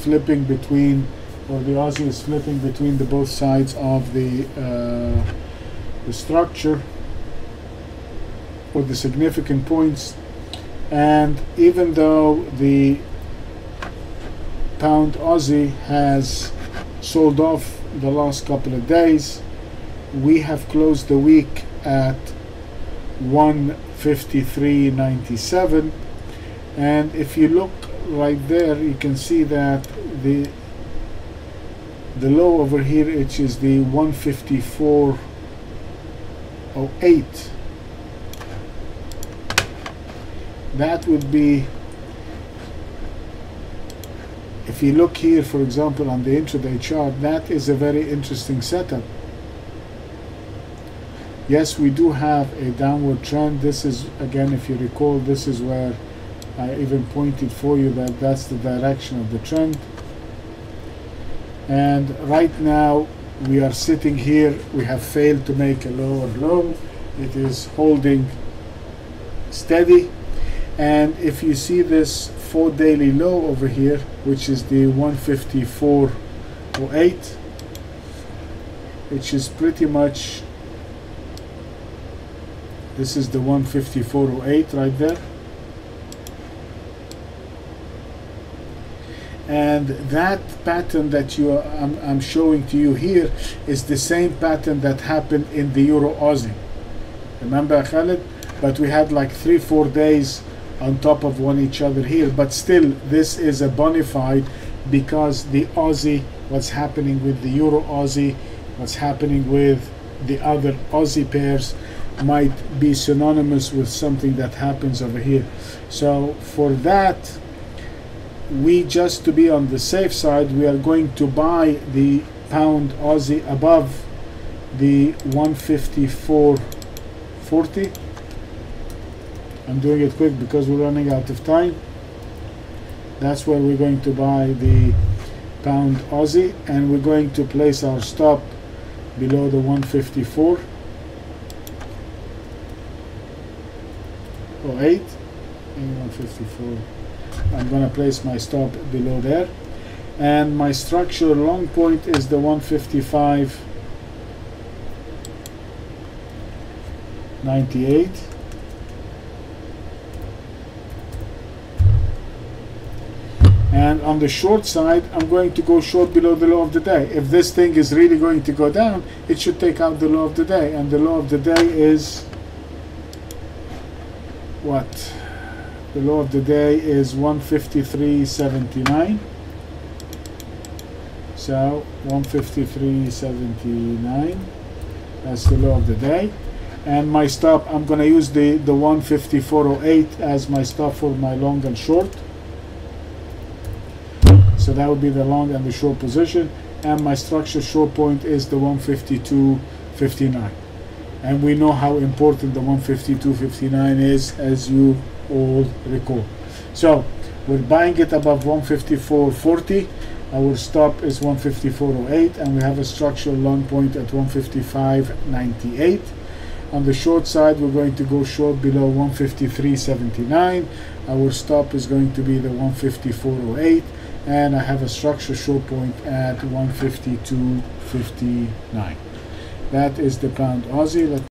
flipping between, or the Aussie is flipping between the both sides of the structure or the significant points. And even though the pound Aussie has sold off the last couple of days, we have closed the week at 153.97, and if you look right there, you can see that the low over here, which is the 154.08, that would be, if you look here, for example, on the intraday chart, that is a very interesting setup. Yes, we do have a downward trend. This is, again, if you recall, this is where I even pointed for you that that's the direction of the trend. And right now we are sitting here, we have failed to make a lower low. It is holding steady, and if you see this 4 daily low over here, which is the 154.08, which is pretty much, this is the 154.08 right there, and that pattern that I'm showing to you here is the same pattern that happened in the Euro Aussie. Remember, Khalid? But we had like 3-4 days on top of one each other here, but still this is a bona fide, because the Aussie, what's happening with the Euro Aussie, what's happening with the other Aussie pairs might be synonymous with something that happens over here. So for that, we, just to be on the safe side, we are going to buy the pound Aussie above the 154.40. I'm doing it quick because we're running out of time. That's where we're going to buy the pound Aussie, and we're going to place our stop below the 154.08. and 154. I'm going to place my stop below there, and my structural long point is the 155.98. And on the short side, I'm going to go short below the low of the day. If this thing is really going to go down, it should take out the low of the day, and the low of the day is what? The low of the day is 153.79. So 153.79, that's the low of the day. And my stop, I'm going to use the 154.08 as my stop for my long and short. So that would be the long and the short position, and my structure short point is the 152.59. And we know how important the 152.59 is, as you all recall. So we're buying it above 154.40. Our stop is 154.08, and we have a structural long point at 155.98. On the short side, we're going to go short below 153.79. Our stop is going to be the 154.08, and I have a structure short point at 152.59. That is the pound Aussie.